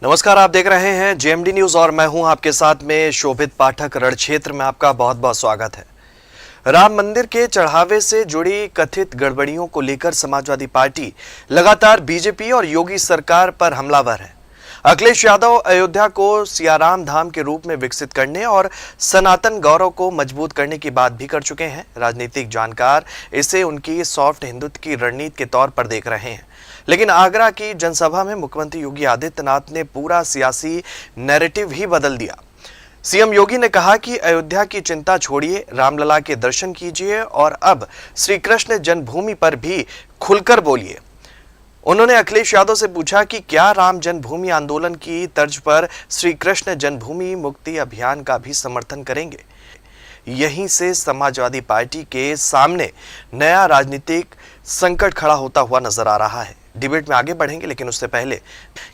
नमस्कार, आप देख रहे हैं जेएमडी न्यूज और मैं हूं आपके साथ में शोभित पाठक। रण क्षेत्र में आपका बहुत बहुत स्वागत है। राम मंदिर के चढ़ावे से जुड़ी कथित गड़बड़ियों को लेकर समाजवादी पार्टी लगातार बीजेपी और योगी सरकार पर हमलावर है। अखिलेश यादव अयोध्या को सियाराम धाम के रूप में विकसित करने और सनातन गौरव को मजबूत करने की बात भी कर चुके हैं। राजनीतिक जानकार इसे उनकी सॉफ्ट हिंदुत्व की रणनीति के तौर पर देख रहे हैं, लेकिन आगरा की जनसभा में मुख्यमंत्री योगी आदित्यनाथ ने पूरा सियासी नैरेटिव ही बदल दिया। सीएम योगी ने कहा कि अयोध्या की चिंता छोड़िए, रामलला के दर्शन कीजिए और अब श्री कृष्ण जन्मभूमि पर भी खुलकर बोलिए। उन्होंने अखिलेश यादव से पूछा कि क्या राम जन्मभूमि आंदोलन की तर्ज पर श्री कृष्ण जन्मभूमि मुक्ति अभियान का भी समर्थन करेंगे। यहीं से समाजवादी पार्टी के सामने नया राजनीतिक संकट खड़ा होता हुआ नजर आ रहा है। डिबेट में आगे बढ़ेंगे, लेकिन उससे पहले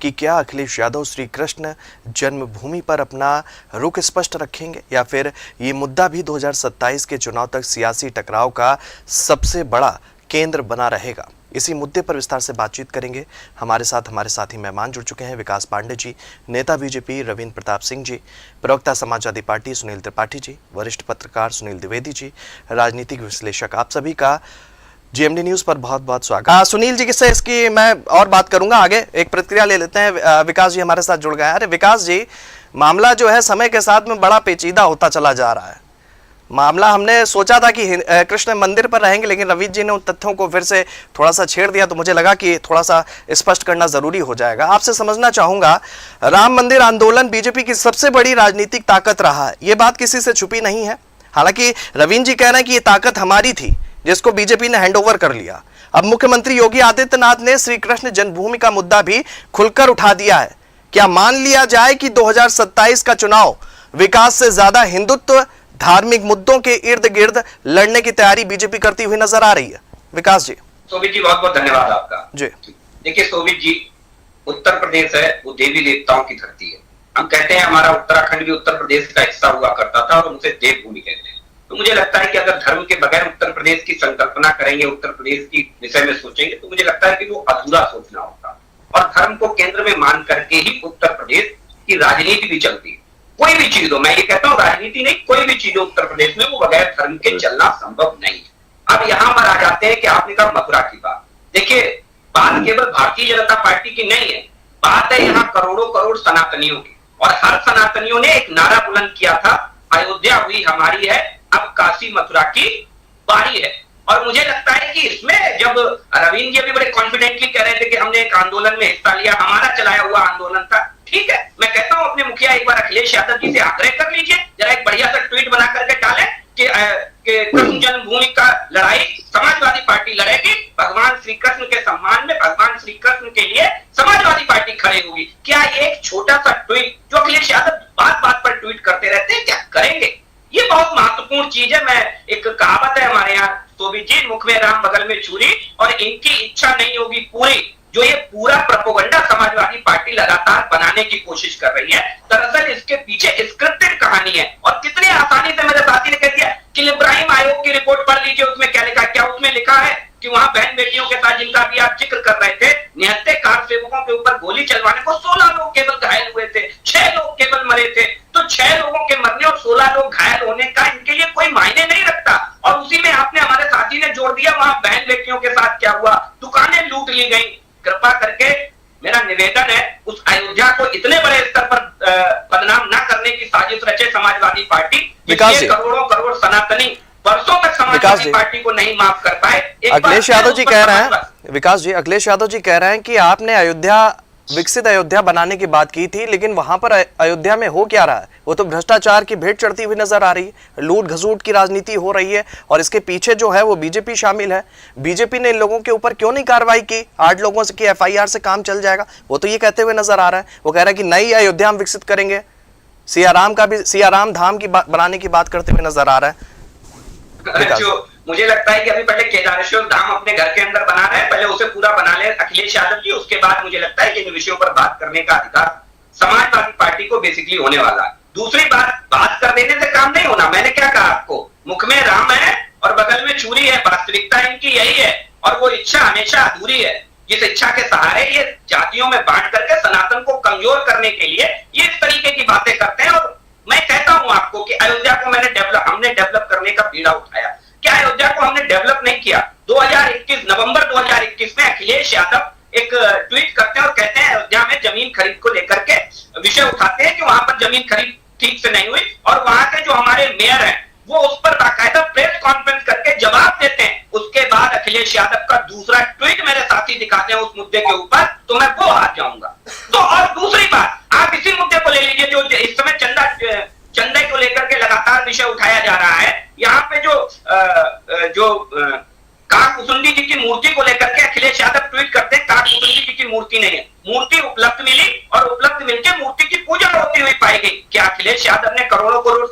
कि क्या अखिलेश यादव श्री कृष्ण जन्मभूमि पर अपना रुख स्पष्ट रखेंगे या फिर ये मुद्दा भी 2027 के चुनाव तक सियासी टकराव का सबसे बड़ा केंद्र बना रहेगा। इसी मुद्दे पर विस्तार से बातचीत करेंगे। हमारे साथी मेहमान जुड़ चुके हैं। विकास पांडे जी, नेता बीजेपी रविंद्र प्रताप सिंह जी, प्रवक्ता समाजवादी पार्टी सुनील त्रिपाठी जी, वरिष्ठ पत्रकार सुनील द्विवेदी जी, राजनीतिक विश्लेषक, आप सभी का जेएमडी न्यूज पर बहुत बहुत स्वागत। सुनील जी, किससे इसकी मैं और बात करूंगा, आगे एक प्रतिक्रिया ले लेते हैं। विकास जी हमारे साथ जुड़ गए हैं। अरे विकास जी, मामला जो है समय के साथ में बड़ा पेचीदा होता चला जा रहा है। मामला हमने सोचा था कि कृष्ण मंदिर पर रहेंगे, लेकिन रविंद्र जी ने उन तथ्यों को फिर से थोड़ा सा छेड़ दिया, तो मुझे लगा कि थोड़ा सा स्पष्ट करना जरूरी हो जाएगा। आपसे समझना चाहूंगा, राम मंदिर आंदोलन बीजेपी की सबसे बड़ी राजनीतिक ताकत रहा है, ये बात किसी से छुपी नहीं है। हालांकि रविंद्र जी कह रहे हैं कि ये ताकत हमारी थी, जिसको बीजेपी ने हैंडओवर कर लिया। अब मुख्यमंत्री योगी आदित्यनाथ ने श्री कृष्ण जन्मभूमि का मुद्दा भी खुलकर उठा दिया है। क्या मान लिया जाए कि 2027 का चुनाव विकास से ज्यादा हिंदुत्व, धार्मिक मुद्दों के इर्द गिर्द लड़ने की तैयारी बीजेपी करती हुई नजर आ रही है? विकास जी। शोभित जी, बहुत बहुत धन्यवाद आपका। जी देखिए शोभित जी, उत्तर प्रदेश है वो देवी देवताओं की धरती है। हम कहते हैं हमारा उत्तराखंड भी उत्तर प्रदेश का हिस्सा हुआ करता था और उसे देवभूमि कहते हैं। तो मुझे लगता है कि अगर धर्म के बगैर उत्तर प्रदेश की संकल्पना करेंगे, उत्तर प्रदेश की विषय में सोचेंगे, तो मुझे लगता है कि वो अधूरा सोचना होगा। और धर्म को केंद्र में मान करके ही उत्तर प्रदेश की राजनीति भी चलती है। कोई भी चीज हो, मैं ये कहता हूँ राजनीति नहीं, कोई भी चीज हो उत्तर प्रदेश में, वो बगैर धर्म के चलना संभव नहीं है। अब यहाँ पर आ जाते हैं कि आपने कहा मथुरा की बात। देखिए, बात केवल भारतीय जनता पार्टी की नहीं है, बात है यहाँ करोड़ों करोड़ सनातनियों की। और हर सनातनियों ने एक नारा बुलंद किया था, अयोध्या हुई हमारी है, अब काशी मथुरा की बारी है। और मुझे लगता है कि इसमें जब रविंद्र जी भी बड़े कॉन्फिडेंटली कह रहे थे कि हमने एक आंदोलन में हिस्सा लिया, हमारा चलाया हुआ आंदोलन था, ठीक है। मैं कहता हूं अपने मुखिया एक बार अखिलेश यादव जी से आग्रह कर लीजिए, जरा एक बढ़िया सा ट्वीट बना करके डालें कि कृष्ण जन्मभूमि का लड़ाई समाजवादी पार्टी लड़ेगी, भगवान श्री कृष्ण के सम्मान में, भगवान श्री कृष्ण के लिए समाजवादी पार्टी खड़ी होगी। क्या एक छोटा सा ट्वीट जो अखिलेश यादव बात बात पर ट्वीट करते रहते हैं, क्या करेंगे? ये बहुत महत्वपूर्ण चीज है। मैं एक कहावत है हमारे यहाँ, शोभित जी, मुख में राम बगल में छुरी, और इनकी इच्छा नहीं होगी पूरी। जो ये पूरा प्रोपेगेंडा समाजवादी पार्टी लगातार बनाने की कोशिश कर रही है, दरअसल इसके पीछे स्क्रिप्टेड कहानी है। और कितनी आसानी से मेरे साथी ने कह दिया कि इब्राहिम आयोग की रिपोर्ट पढ़ लीजिए, उसमें क्या लिखा। क्या उसमें लिखा है कि वहां बहन बेटियों के साथ, जिनका भी आप जिक्र कर रहे थे, निहत्थे कार सेवकों के ऊपर गोली चलवाने को 16 लोग केवल घायल हुए थे, 6 लोग केवल मरे थे। तो 6 लोगों के मरने और 16 लोग घायल होने का इनके लिए कोई मायने नहीं रखता। और उसी में आपने, हमारे साथी ने जोड़ दिया, वहां बहन बेटियों के साथ क्या हुआ, दुकानें लूट ली गई। कृपा करके मेरा निवेदन है, उस अयोध्या को इतने बड़े स्तर पर बदनाम न करने की साजिश रचे समाजवादी पार्टी। करोड़ों करोड़ सनातनी वर्षों तक समाजवादी पार्टी को नहीं माफ कर पाए। अखिलेश यादव जी कह रहे हैं, विकास जी, अखिलेश यादव जी कह रहे हैं कि आपने विकसित अयोध्या बनाने की बात की थी, लेकिन वहां पर अयोध्या में हो क्या रहा है? वो तो भ्रष्टाचार की भेंट चढ़ती हुई नजर आ रही है, लूट घसूट की राजनीति हो रही है, और इसके पीछे जो है वो बीजेपी शामिल है। बीजेपी ने इन लोगों के ऊपर क्यों नहीं कार्रवाई की? 8 लोगों की एफआईआर से काम चल जाएगा, वो तो ये कहते हुए नजर आ रहा है। वो कह रहा है कि नई अयोध्या हम विकसित करेंगे, सियाराम धाम की बनाने की बात करते हुए नजर आ रहा है। मुझे लगता है कि अभी पहले केदारेश्वर धाम अपने घर के अंदर बना रहे हैं, पहले उसे पूरा बना ले अखिलेश यादव जी, उसके बाद मुझे लगता है कि इन विषयों पर बात करने का अधिकार समाजवादी पार्टी को बेसिकली होने वाला है। दूसरी बात कर देने से काम नहीं होना। मैंने क्या कहा आपको, मुख में राम है और बगल में छुरी है, वास्तविकता इनकी यही है। और वो इच्छा हमेशा अधूरी है, जिस इच्छा के सहारे ये जातियों में बांट करके सनातन शासन को कमजोर करने के लिए ये इस तरीके की बातें करते हैं। और मैं कहता हूं आपको कि अयोध्या को हमने डेवलप करने का बीड़ा उठाया। क्या अयोध्या को हमने डेवलप नहीं किया? 2021 नवंबर 2021 में अखिलेश यादव एक ट्वीट करते हैं और कहते हैं अयोध्या में जमीन खरीद को लेकर के विषय उठाते हैं कि वहां पर जमीन खरीद ठीक से नहीं हुई, और वहां के जो हमारे मेयर हैं वो उस पर बाकायदा प्रेस कॉन्फ्रेंस करके जवाब देते हैं। उसके बाद अखिलेश यादव का दूसरा ट्वीट मेरे साथी दिखाते हैं उस मुद्दे के ऊपर, तो मैं वो हार जाऊंगा। तो और दूसरी बात, आप इसी मुद्दे को ले लीजिए जो इस समय चंदे को लेकर के लगातार विषय उठाया जा रहा है। यहाँ पे जो काकभूषुंडी जी की मूर्ति को लेकर के अखिलेश यादव ट्वीट करते हैं काकभूषुंडी जी की मूर्ति नहीं है, मूर्ति उपलब्ध मिली और उपलब्ध मिलकर मूर्ति की पूजा होती हुई पाई गई। क्या अखिलेश यादव ने करोड़ों करोड़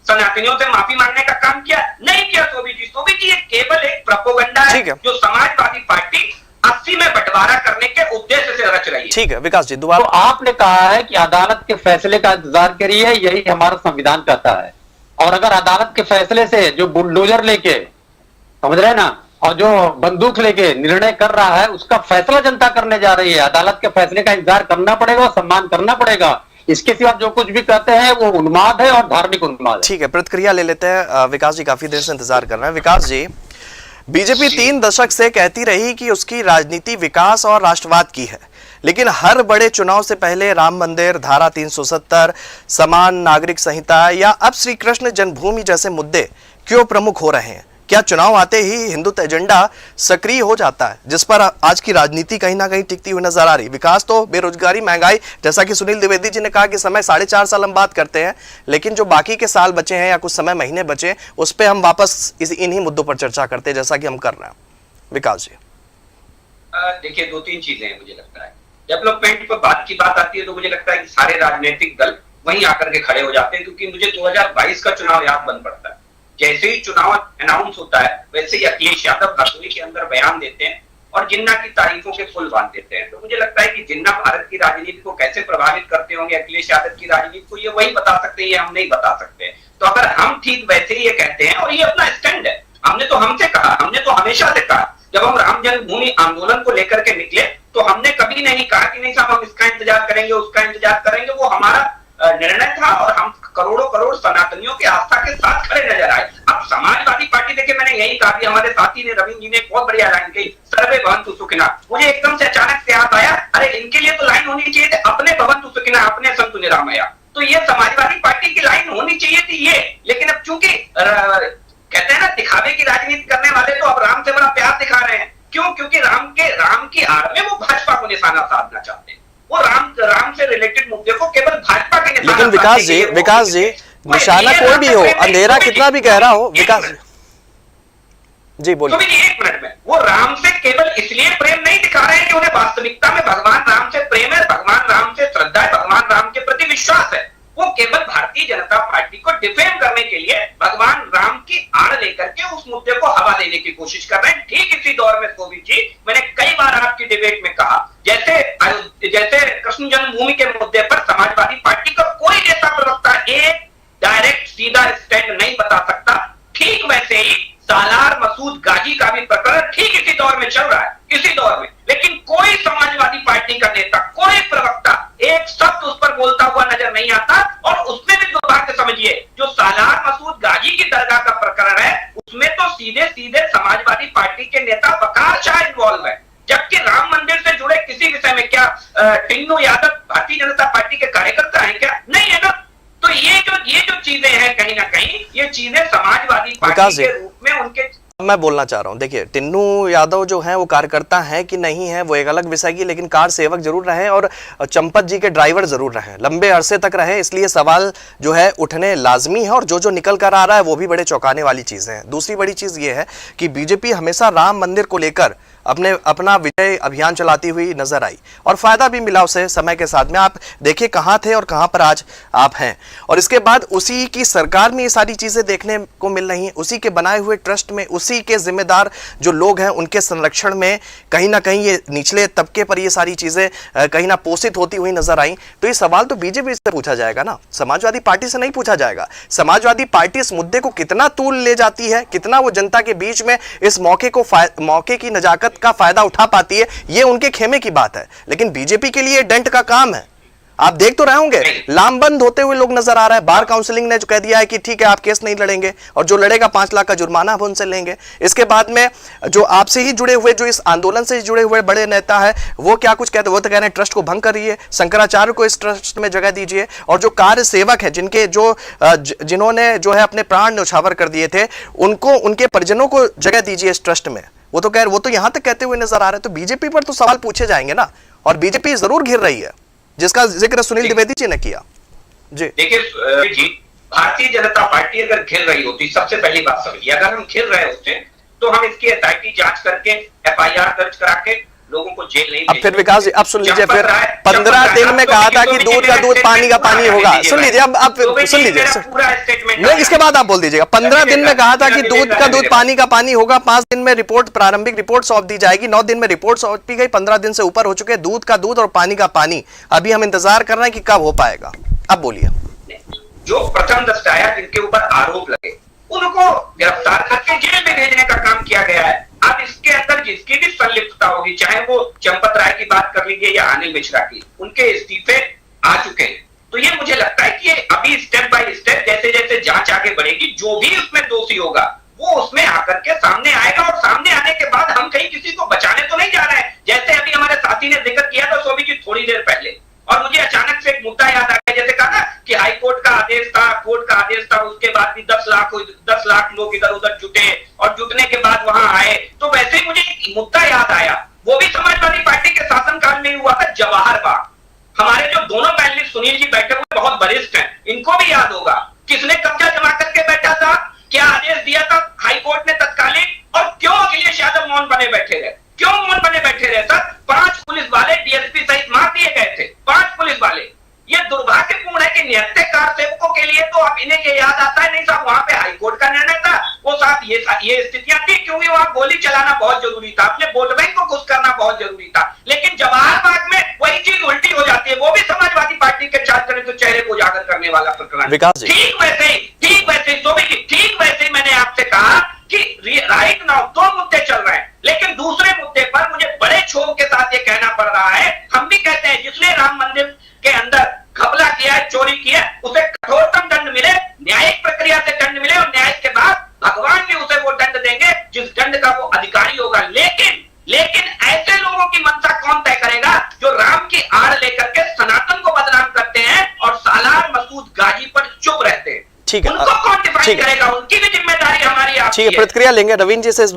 सनातनियों से माफी मांगने का काम किया? नहीं किया। शोभी जी ये केवल एक प्रोपेगेंडा है जो समाजवादी पार्टी 80 में बंटवारा करने के उद्देश्य से रच रही है। ठीक है विकास जी, दोबारा तो आपने कहा है कि अदालत के फैसले का इंतजार करिए, यही हमारा संविधान कहता है। और अगर अदालत के फैसले से जो बुलडोजर लेके, समझ रहे ना, और जो बंदूक लेके निर्णय कर रहा है उसका फैसला जनता करने जा रही है। अदालत के फैसले का इंतजार करना पड़ेगा, सम्मान करना पड़ेगा। इसके सिवा जो कुछ भी कहते हैं वो उन्माद है और धार्मिक उन्माद है। ठीक है, प्रतिक्रिया ले लेते हैं। विकास जी काफी देर से इंतजार कर रहे हैं। विकास जी, बीजेपी 3 दशक से कहती रही कि उसकी राजनीति विकास और राष्ट्रवाद की है, लेकिन हर बड़े चुनाव से पहले राम मंदिर, धारा 370, समान नागरिक संहिता या अब श्री कृष्ण जन्मभूमि जैसे मुद्दे क्यों प्रमुख हो रहे हैं? क्या चुनाव आते ही हिंदुत्व एजेंडा सक्रिय हो जाता है, जिस पर आज की राजनीति कहीं ना कहीं टिकती हुई नजर आ रही? विकास तो बेरोजगारी, महंगाई, जैसा कि सुनील द्विवेदी जी ने कहा कि समय 4.5 साल हम बात करते हैं, लेकिन जो बाकी के साल बचे हैं या कुछ समय महीने बचे, उस पर हम वापस इन्हीं मुद्दों पर चर्चा करते हैं जैसा कि हम कर रहे हैं। विकास जी, देखिए 2-3 चीजें हैं। मुझे लगता है डेवलपमेंट पर की बात आती है तो मुझे लगता है कि सारे राजनीतिक दल वहीं आकर के खड़े हो जाते हैं, क्योंकि मुझे 2022 का चुनाव याद बन पड़ता है। जैसे ही चुनाव अनाउंस होता है वैसे ही अखिलेश यादव रसोई के अंदर बयान देते हैं और जिन्ना की तारीफों के पुल बांध देते हैं। तो मुझे लगता है कि जिन्ना भारत की राजनीति को कैसे प्रभावित करते होंगे अखिलेश यादव की राजनीति को, ये वही बता सकते हैं, ये हम नहीं बता सकते। तो अगर हम ठीक वैसे ही ये कहते हैं, और ये अपना स्टैंड है, हमने तो हमेशा से कहा, जब हम राम जन्मभूमि आंदोलन को लेकर के निकले तो हमने कभी नहीं कहा कि नहीं साहब हम इसका इंतजार करेंगे, उसका इंतजार करेंगे। वो हमारा निर्णय था और हम करोड़ों सनातनियों के आस्था के साथ खड़े नजर आए। अब समाजवादी पार्टी, देखिए मैंने यही कहा कि हमारे साथी ने, रवीन जी ने बहुत बढ़िया लाइन कही, सर्वे भवन्तु सुखिनः। मुझे एकदम से अचानक से याद आया, अरे इनके लिए तो लाइन होनी चाहिए थी, अपने भवन्तु सुखिनः, अपने सन्तु निरामया। तो ये समाजवादी पार्टी की लाइन होनी चाहिए थी ये। लेकिन अब चूंकि कहते हैं ना दिखावे की राजनीति करने वाले तो अब राम से बड़ा प्यार दिखा रहे हैं। क्यों? क्योंकि राम की आड़ में वो भाजपा को निशाना साधना चाहते हैं। वो राम से रिलेटेड मुद्दे को केवल भाजपा के निशाना। लेकिन विकास जी निशाना कोई भी हो, अंधेरा कितना भी गहरा हो, विकास जी बोलिए। तो एक मिनट में, वो राम से केवल इसलिए प्रेम नहीं दिखा रहे हैं कि उन्हें वास्तविकता में भगवान राम से प्रेम है, भगवान राम से श्रद्धा है, भगवान राम के प्रति विश्वास है। वो केवल भारतीय जनता पार्टी को डिफेम करने के लिए भगवान राम की आड़ लेकर के उस मुद्दे को हवा देने की कोशिश कर रहे हैं। ठीक इसी दौर में कोविद जी, मैंने कई बार आपकी डिबेट में कहा, जैसे कृष्ण जन्मभूमि के मुद्दे पर समाजवादी पार्टी का कोई नेता प्रवक्ता एक डायरेक्ट सीधा स्टैंड नहीं बता सकता, ठीक वैसे ही सालार मसूद गाजी का भी प्रकरण ठीक इसी दौर में चल रहा है, इसी दौर में। लेकिन कोई समाजवादी पार्टी का नेता, कोई प्रवक्ता एक शब्द उस पर बोलता हुआ नजर नहीं आता। और उसमें भी दुर्भाग्य समझिए, जो सालार मसूद गाजी की दरगाह का प्रकरण है उसमें तो सीधे समाजवादी पार्टी के नेता वकार शाह इन्वॉल्व है, जबकि राम मंदिर से जुड़े किसी विषय में क्या टिन्नू यादव भारतीय जनता पार्टी के कार्यकर्ता हैं क्या? नहीं है ना। तो ये जो चीजें हैं कहीं ना कहीं ये चीजें समाजवादी पार्टी के रूप में उनके, मैं बोलना चाह रहा हूं, देखिए टिन्नू यादव जो हैं वो कार्यकर्ता हैं कि नहीं है वो एक अलग विषय की, लेकिन कार सेवक जरूर रहे और चंपत जी के ड्राइवर जरूर रहे, लंबे अरसे तक रहे, इसलिए सवाल जो है उठने लाजमी है। और जो निकल कर आ रहा है वो भी बड़े चौंकाने वाली चीजें हैं। दूसरी बड़ी चीज ये है कि बीजेपी हमेशा राम मंदिर को लेकर अपना विजय अभियान चलाती हुई नजर आई और फायदा भी मिला उसे समय के साथ में। आप देखिए कहां थे और कहां पर आज आप हैं, और इसके बाद उसी की सरकार में ये सारी चीजें देखने को मिल रही हैं, उसी के बनाए हुए ट्रस्ट में उसी के जिम्मेदार जो लोग हैं उनके संरक्षण में कहीं ना कहीं ये निचले तबके पर ये सारी चीजें कहीं ना पोषित होती हुई नजर आई। तो ये सवाल तो बीजेपी से पूछा जाएगा ना, समाजवादी पार्टी से नहीं पूछा जाएगा। समाजवादी पार्टी इस मुद्दे को कितना तूल ले जाती है, कितना वो जनता के बीच में इस मौके की नजाकत हित का फायदा उठा पाती है, ये उनके खेमे की बात है। लेकिन बीजेपी के लिए डेंट का काम है। आप देख तो रहे होंगे, लामबंद होते हुए लोग नजर आ रहे हैं। बार काउंसिलिंग ने जो कह दिया है कि ठीक है आप केस नहीं लड़ेंगे, और जो लड़ेगा 5 लाख का जुर्माना आप उनसे लेंगे। इसके बाद में जो आपसे ही जुड़े हुए, जो इस आंदोलन से जुड़े हुए बड़े नेता है, वो क्या कुछ कहते हैं, वो तो कह रहे हैं ट्रस्ट को भंग करिए, शंकराचार्य को इस ट्रस्ट में जगह दीजिए, और जो कार्य सेवक है, जिनके जो जिन्होंने जो है अपने प्राण न्यौछावर कर दिए थे, उनको, उनके परिजनों को जगह दीजिए इस ट्रस्ट में। वो तो कह रहे, वो तो यहां तक कहते हुए नजर आ रहे हैं। तो बीजेपी पर तो सवाल पूछे जाएंगे ना, और बीजेपी जरूर घिर रही है, जिसका जिक्र सुनील द्विवेदी जी ने किया। जी देखिए जी, भारतीय जनता पार्टी अगर घिर रही होती, सबसे पहली बात समझिए, अगर हम घिर रहे होते तो हम इसकी एसआईटी जांच करके एफआईआर दर्ज करा के लोगों को जेल नहीं। अब फिर विकास जी, अब सुन लीजिए, फिर 15 दिन में कहा था कि दूध का दूध पानी का पानी होगा। सुन लीजिए, अब आप सुन लीजिए, नहीं इसके बाद आप बोल दीजिएगा। 15 दिन में कहा था कि दूध का दूध पानी का पानी होगा, 5 दिन में रिपोर्ट, प्रारंभिक रिपोर्ट सौंप दी जाएगी, 9 दिन में रिपोर्ट सौंपी गई, 15 दिन से ऊपर हो चुके, दूध का दूध और पानी का पानी। अभी हम इंतजार कर रहे हैं कि कब हो पाएगा। अब बोलिए। जो प्रथम दस्ताया जिनके ऊपर आरोप लगे, उनको गिरफ्तार करके जेल में भेजने का काम किया गया है। अब इसके अंदर जिसकी भी संलिप्तता होगी, चाहे वो चंपत राय की बात कर लीजिए या अनिल मिश्रा की, उनके इस्तीफे आ चुके हैं। तो ये मुझे लगता है कि अभी स्टेप बाय स्टेप, जैसे जैसे जांच आगे बढ़ेगी, जो भी उसमें दोषी होगा वो उसमें आकर के सामने आएगा, और सामने आने के बाद हम कहीं किसी को बचाने तो नहीं जा रहे हैं। जैसे अभी हमारे साथी ने जिक्र किया था शोभी जी थोड़ी देर पहले, और मुझे अचानक से एक मुद्दा याद आ गया, जैसे कहा ना कि हाई कोर्ट का आदेश था, कोर्ट का आदेश था, उसके बाद भी 10 लाख लोग इधर उधर जुटे, और जुटने के बाद वहां आए। तो वैसे ही मुझे एक मुद्दा याद आया, वो भी समाजवादी पार्टी के शासनकाल में हुआ था, जवाहर बाग। हमारे जो दोनों पैनलिस्ट सुनील जी बैठे हुए बहुत वरिष्ठ हैं, इनको भी याद होगा किसने कब्जा जमा करके बैठा था, क्या आदेश दिया था हाई कोर्ट ने तत्कालीन, और क्यों अखिलेश यादव मौन बने बैठे रहे, क्यों मौन बने बैठे रहे सर? 5 पुलिस वाले डीएसपी सहित मार दिए गए थे, 5 पुलिस वाले। ये दुर्भाग्यपूर्ण है कि निहत्तेकार सेवकों के लिए तो अब इन्हें ये याद आता है, नहीं साहब वहां पे हाई कोर्ट का निर्णय था, वो साहब ये स्थितियां थी, क्योंकि वहां गोली चलाना बहुत जरूरी था, अपने वोट बैंक को खुश करना बहुत जरूरी था। लेकिन जवाहर बाग में वही चीज उल्टी हो जाती है, वो भी समाजवादी पार्टी के छात्र तो चेहरे को उजागर करने वाला प्रकरण। ठीक वैसे ही ठीक वैसे ही मैंने आपसे कहा कि राइट नाउ 2 मुद्दे चल रहे हैं, लेकिन दूसरे मुद्दे पर मुझे बड़े क्षोभ के साथ ये कहना पड़ रहा है, हम भी कहते हैं जिसने राम मंदिर के अंदर घपला किया है, चोरी की है, उसे कठोरतम दंड मिले, न्यायिक प्रक्रिया से दंड मिले, और न्याय के बाद भगवान भी उसे वो दंड देंगे जिस दंड का वो अधिकारी होगा। लेकिन ऐसे लोगों की मंशा कौन तय करेगा जो राम की आड़ लेकर के सनातन को बदनाम करते हैं और सालार मसूद गाजी पर चुप रहते हैं? ठीक है, उनको कौन डिफाइन करेगा? उनकी भी जिम्मेदारी हमारी आपकी है। ठीक है, प्रतिक्रिया लेंगे रवींद्र जी से इस